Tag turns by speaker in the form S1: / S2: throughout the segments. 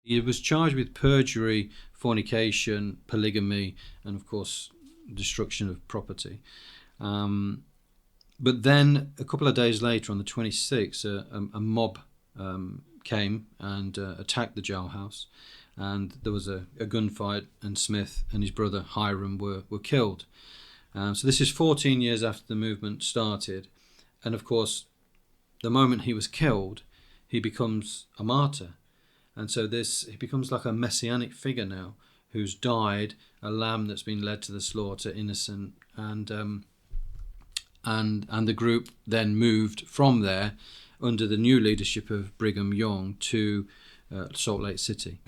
S1: He was charged with perjury, fornication, polygamy, and of course, destruction of property. But then a couple of days later, on the 26th, a mob came and attacked the jailhouse, and there was a gunfight, and Smith and his brother Hiram were killed. So this is 14 years after the movement started, and of course, the moment he was killed, he becomes a martyr. And so he becomes like a messianic figure now, who's died, a lamb that's been led to the slaughter, innocent, and the group then moved from there under the new leadership of Brigham Young to Salt Lake City.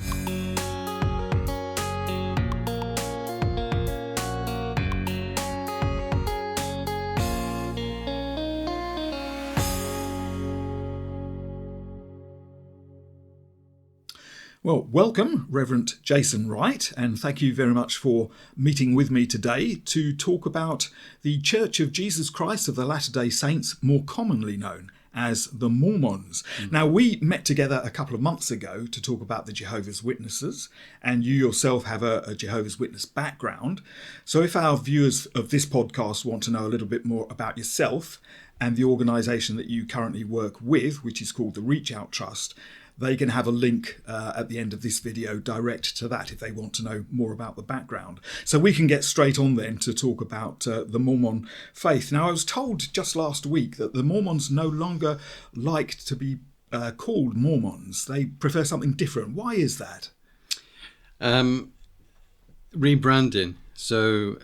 S2: Well, welcome, Reverend Jason Wright, and thank you very much for meeting with me today to talk about the Church of Jesus Christ of the Latter-day Saints, more commonly known as the Mormons. Now, we met together a couple of months ago to talk about the Jehovah's Witnesses, and you yourself have a Jehovah's Witness background. So if our viewers of this podcast want to know a little bit more about yourself and the organisation that you currently work with, which is called the Reachout Trust, they can have a link at the end of this video direct to that if they want to know more about the background. So we can get straight on then to talk about the Mormon faith. Now, I was told just last week that the Mormons no longer like to be called Mormons. They prefer something different. Why is that?
S1: Rebranding. So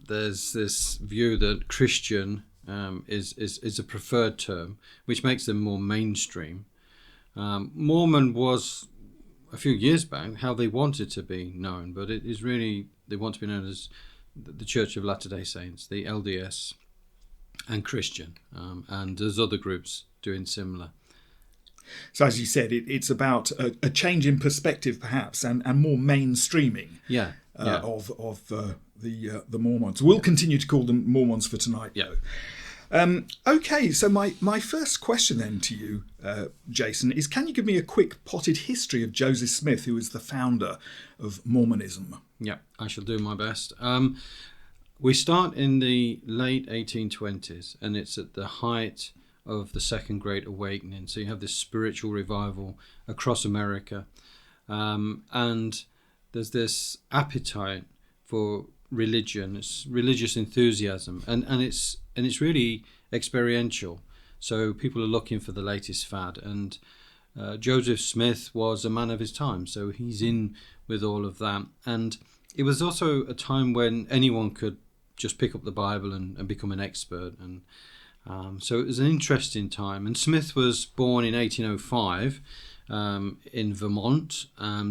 S1: there's this view that Christian is a preferred term, which makes them more mainstream. Mormon was a few years back how they wanted to be known, but it is really, they want to be known as the Church of Latter-day Saints, the LDS, and Christian, and there's other groups doing similar.
S2: So as you said, it's about a change in perspective perhaps, and more mainstreaming of the Mormons. We'll continue to call them Mormons for tonight though. Okay, so my first question then to you, Jason, is can you give me a quick potted history of Joseph Smith, who is the founder of Mormonism?
S1: Yeah, I shall do my best. We start in the late 1820s, and it's at the height of the Second Great Awakening. So you have this spiritual revival across America, and there's this appetite for religion, it's religious enthusiasm, and it's really experiential. So people are looking for the latest fad, and Joseph Smith was a man of his time, so he's in with all of that. And it was also a time when anyone could just pick up the Bible and become an expert, and so it was an interesting time. And Smith was born in 1805 in Vermont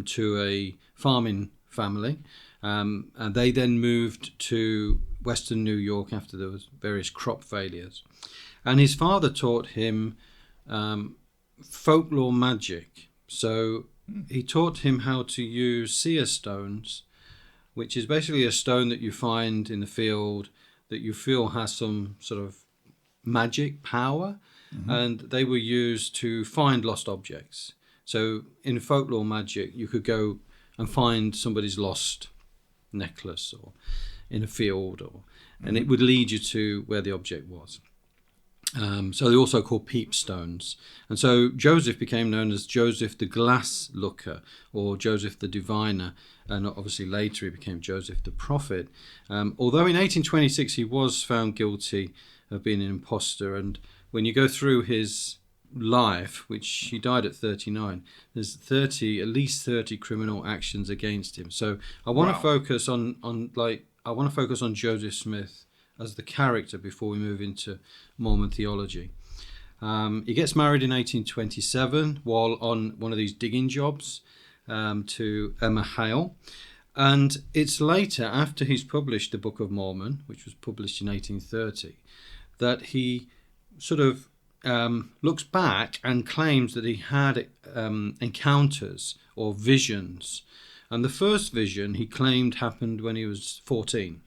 S1: to a farming family. And they then moved to Western New York after there was various crop failures. And his father taught him folklore magic. So he taught him how to use seer stones, which is basically a stone that you find in the field that you feel has some sort of magic power. Mm-hmm. And they were used to find lost objects. So in folklore magic, you could go and find somebody's lost necklace or in a field, and it would lead you to where the object was. So they're also called peep stones. And so Joseph became known as Joseph the Glass Looker, or Joseph the Diviner, and obviously later he became Joseph the Prophet. Although in 1826 he was found guilty of being an imposter, and when you go through his life, which he died at 39, there's at least 30 criminal actions against him. So I want to focus on Joseph Smith as the character before we move into Mormon theology. He gets married in 1827 while on one of these digging jobs to Emma Hale, and it's later, after he's published the Book of Mormon, which was published in 1830, that he sort of looks back and claims that he had encounters or visions. And the first vision he claimed happened when he was 14.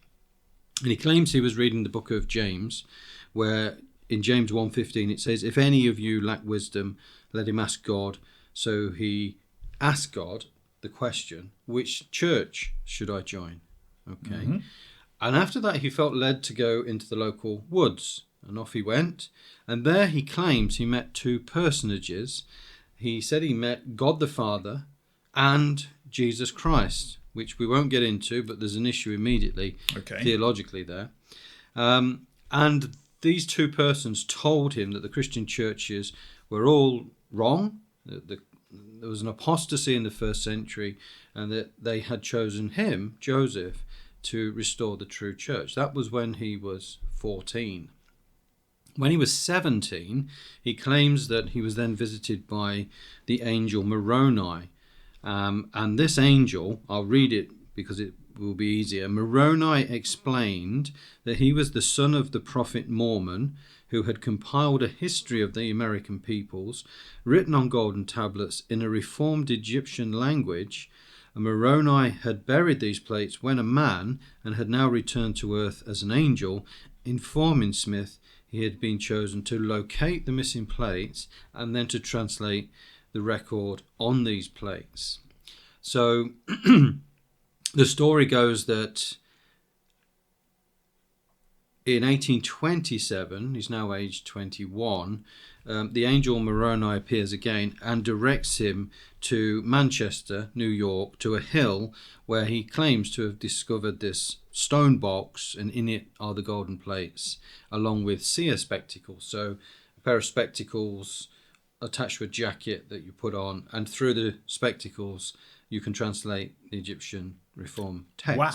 S1: And he claims he was reading the book of James, where in James 1:15 it says, "If any of you lack wisdom, let him ask God." So he asked God the question, which church should I join? Okay. And after that, he felt led to go into the local woods, and off he went. And there he claims he met two personages. He said he met God the Father and Jesus Christ, which we won't get into, but there's an issue immediately theologically there. And these two persons told him that the Christian churches were all wrong, that there was an apostasy in the first century, and that they had chosen him, Joseph, to restore the true church. That was when he was 14. When he was 17, he claims that he was then visited by the angel Moroni. And this angel, I'll read it because it will be easier. Moroni explained that he was the son of the prophet Mormon, who had compiled a history of the American peoples, written on golden tablets in a reformed Egyptian language. And Moroni had buried these plates when a man, and had now returned to earth as an angel, informing Smith he had been chosen to locate the missing plates and then to translate the record on these plates. So the story goes that in 1827, he's now aged 21, the angel Moroni appears again and directs him to Manchester, New York, to a hill where he claims to have discovered this stone box, and in it are the golden plates, along with seer spectacles. So a pair of spectacles attached to a jacket that you put on, and through the spectacles you can translate the Egyptian Reform text.
S2: Wow.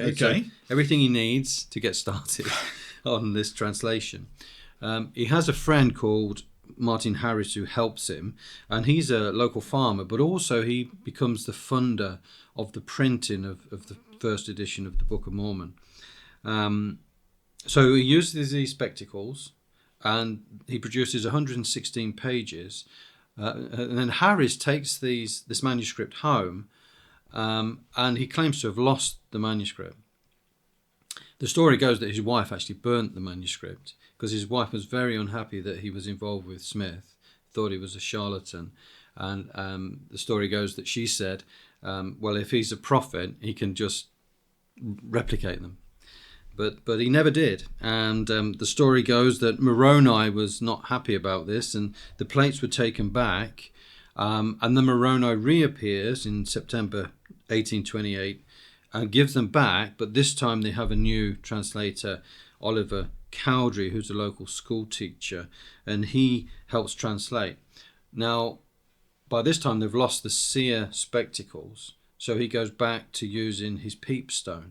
S1: Okay. So everything he needs to get started on this translation. He has a friend called Martin Harris who helps him, and he's a local farmer, but also he becomes the funder of the printing of the first edition of the Book of Mormon. So he uses these spectacles, and he produces 116 pages. And then Harris takes this manuscript home, and he claims to have lost the manuscript. The story goes that his wife actually burnt the manuscript because his wife was very unhappy that he was involved with Smith, thought he was a charlatan. And the story goes that she said, well, if he's a prophet, he can just replicate them. But he never did. And the story goes that Moroni was not happy about this, and the plates were taken back. And then Moroni reappears in September 1828 and gives them back, but this time they have a new translator, Oliver Cowdery, who's a local school teacher, and he helps translate. Now, by this time they've lost the seer spectacles, so he goes back to using his peepstone.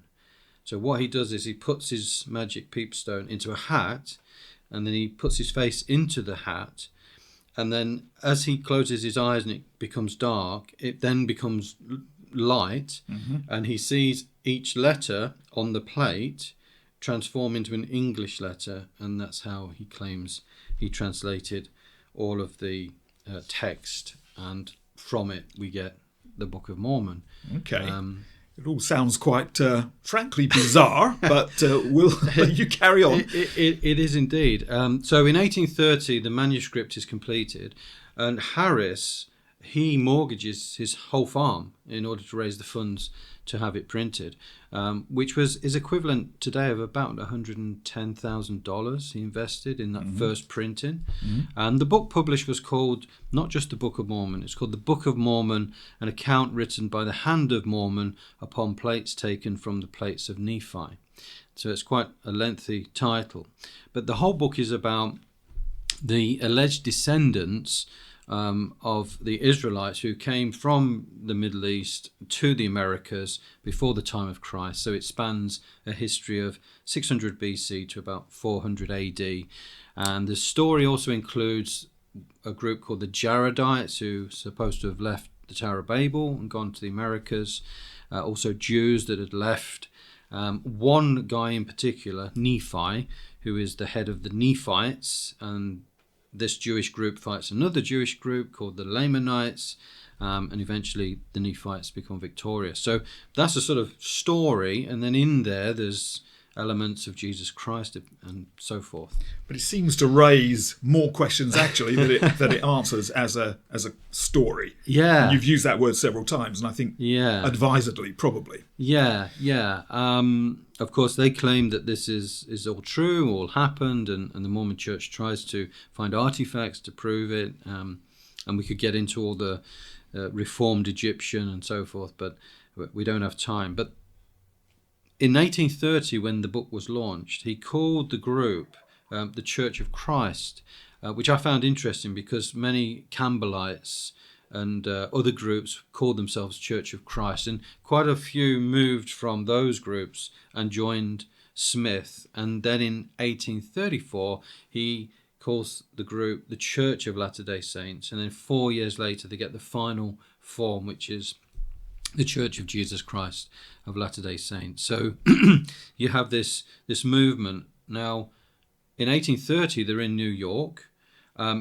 S1: So what he does is he puts his magic peepstone into a hat, and then he puts his face into the hat, and then as he closes his eyes and it becomes dark, it then becomes light, and he sees each letter on the plate transform into an English letter, and that's how he claims he translated all of the text, and from it we get the Book of Mormon.
S2: Okay. It all sounds quite, frankly, bizarre, but you carry on.
S1: It is indeed. So in 1830, the manuscript is completed, and Harris, he mortgages his whole farm in order to raise the funds to have it printed, which is equivalent today of about $110,000 he invested in that first printing. And the book published was called not just the Book of Mormon, it's called the Book of Mormon, an account written by the hand of Mormon upon plates taken from the plates of Nephi. So it's quite a lengthy title. But the whole book is about the alleged descendants of the Israelites who came from the Middle East to the Americas before the time of Christ. So it spans a history of 600 BC to about 400 AD. And the story also includes a group called the Jaredites, who are supposed to have left the Tower of Babel and gone to the Americas. Also Jews that had left. One guy in particular, Nephi, who is the head of the Nephites, and this Jewish group fights another Jewish group called the Lamanites, and eventually the Nephites become victorious. So that's a sort of story, and then in there's elements of Jesus Christ and so forth.
S2: But it seems to raise more questions actually that it answers as a story.
S1: Yeah.
S2: And you've used that word several times, and I think advisedly, probably.
S1: Yeah. Of course, they claim that this is all true, all happened, and the Mormon Church tries to find artifacts to prove it. And we could get into all the Reformed Egyptian and so forth, but we don't have time. But in 1830, when the book was launched, he called the group the Church of Christ, which I found interesting because many Campbellites and other groups called themselves Church of Christ, and quite a few moved from those groups and joined Smith. And then in 1834, he calls the group the Church of Latter-day Saints, and then 4 years later they get the final form, which is the Church of Jesus Christ of Latter-day Saints. So you have this movement. Now, in 1830, they're in New York.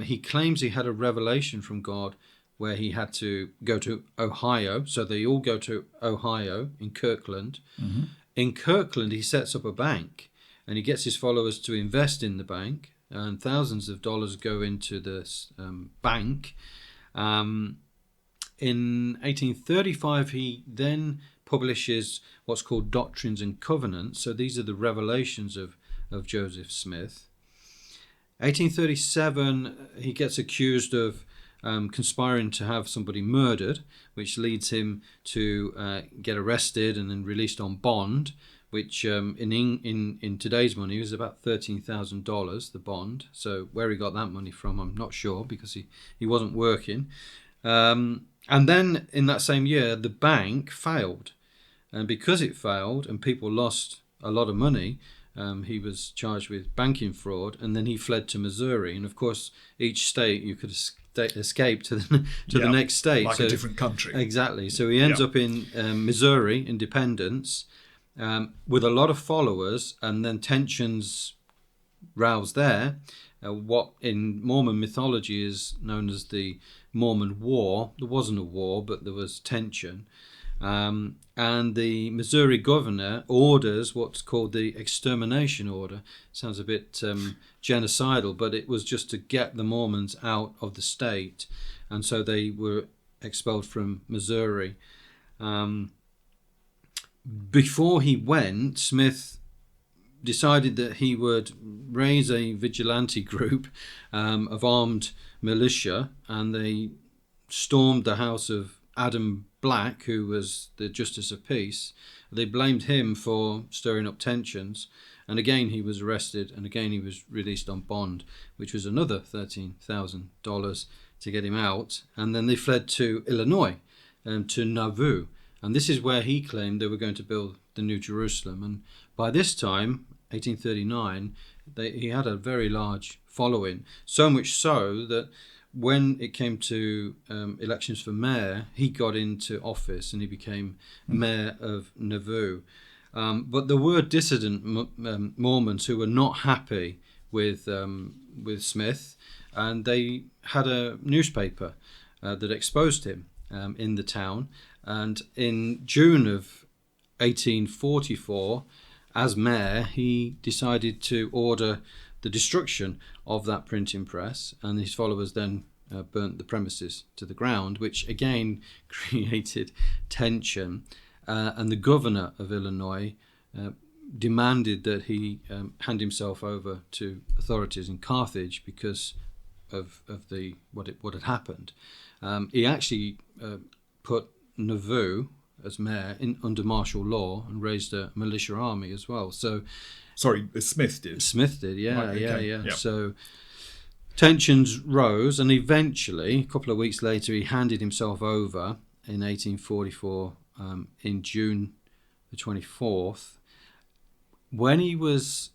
S1: He claims he had a revelation from God where he had to go to Ohio. So they all go to Ohio in Kirkland. Mm-hmm. In Kirkland, he sets up a bank, and he gets his followers to invest in the bank, and thousands of dollars go into this bank. In 1835, he then publishes what's called Doctrines and Covenants. So these are the revelations of Joseph Smith. 1837, he gets accused of conspiring to have somebody murdered, which leads him to get arrested and then released on bond, which in today's money is about $13,000, the bond. So where he got that money from, I'm not sure, because he wasn't working. And then in that same year, the bank failed. And because it failed and people lost a lot of money, he was charged with banking fraud, and then he fled to Missouri. And of course, each state you could escape to the next state.
S2: Like a different country.
S1: Exactly. So he ends up in Missouri, Independence, with a lot of followers, and then tensions roused there. What in Mormon mythology is known as the Mormon War. There wasn't a war, but there was tension. And the Missouri governor orders what's called the extermination order. Sounds a bit genocidal, but it was just to get the Mormons out of the state. And so they were expelled from Missouri. Before he went, Smith decided that he would raise a vigilante group of armed militia, and they stormed the house of Adam Black, who was the Justice of Peace. They blamed him for stirring up tensions, and again he was arrested, and again he was released on bond, which was another $13,000 to get him out. And then they fled to Illinois, to Nauvoo, and this is where he claimed they were going to build the New Jerusalem. And by this time, 1839, he had a very large following, so much so that when it came to elections for mayor, he got into office and he became mayor of Nauvoo. But there were dissident Mormons who were not happy with Smith, and they had a newspaper that exposed him in the town. And in June of 1844, as mayor, he decided to order the destruction of that printing press, and his followers then burnt the premises to the ground, which again created tension. And the governor of Illinois demanded that he hand himself over to authorities in Carthage because of what had happened. He actually put Nauvoo as mayor under martial law and raised a militia army as well. So,
S2: sorry, Smith did.
S1: Smith did, yeah,
S2: right, okay.
S1: yeah. So tensions rose, and eventually, a couple of weeks later, he handed himself over in 1844, in June the 24th. When he was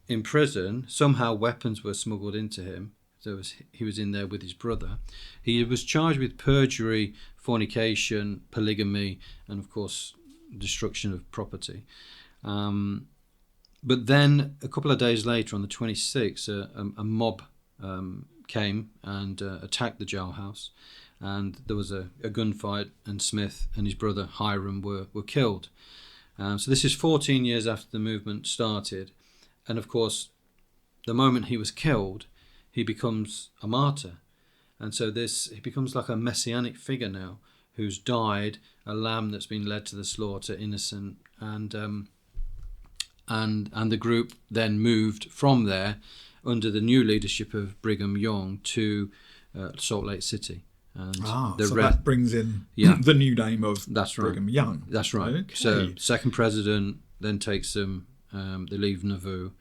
S1: in prison, somehow weapons were smuggled into him. So he was in there with his brother. He was charged with perjury, fornication, polygamy, and of course destruction of property. But then a couple of days later, on the 26th, a mob came and attacked the jailhouse, and there was a gunfight, and Smith and his brother Hiram were killed. So this is 14 years after the movement started. And of course, the moment he was killed, he becomes a martyr. And so he becomes like a messianic figure now, who's died, a lamb that's been led to the slaughter, innocent. And the group then moved from there under the new leadership of Brigham Young to Salt Lake City. And
S2: that brings in the new name of Brigham Young.
S1: That's right.
S2: Okay.
S1: So second president then takes them, they leave Nauvoo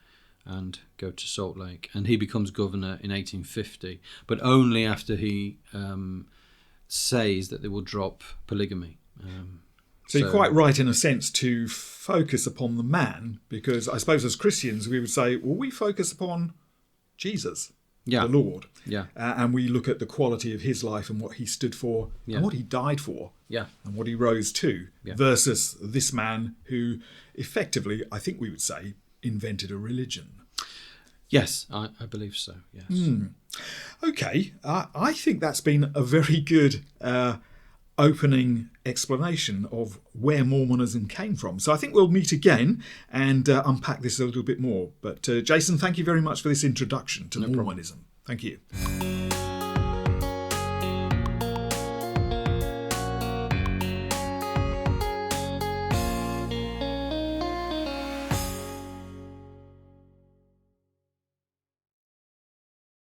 S1: and go to Salt Lake. And he becomes governor in 1850, but only after he says that they will drop polygamy.
S2: So you're quite right in a sense to focus upon the man, because I suppose as Christians we would say, well, we focus upon Jesus, the Lord, and we look at the quality of his life and what he stood for and what he died for and what he rose to, versus this man who effectively, I think we would say, invented a religion.
S1: Yes, I believe so, yes.
S2: Okay, I think that's been a very good opening explanation of where Mormonism came from. So I think we'll meet again and unpack this a little bit more. But Jason, thank you very much for this introduction to Mormonism. Problem. Thank you.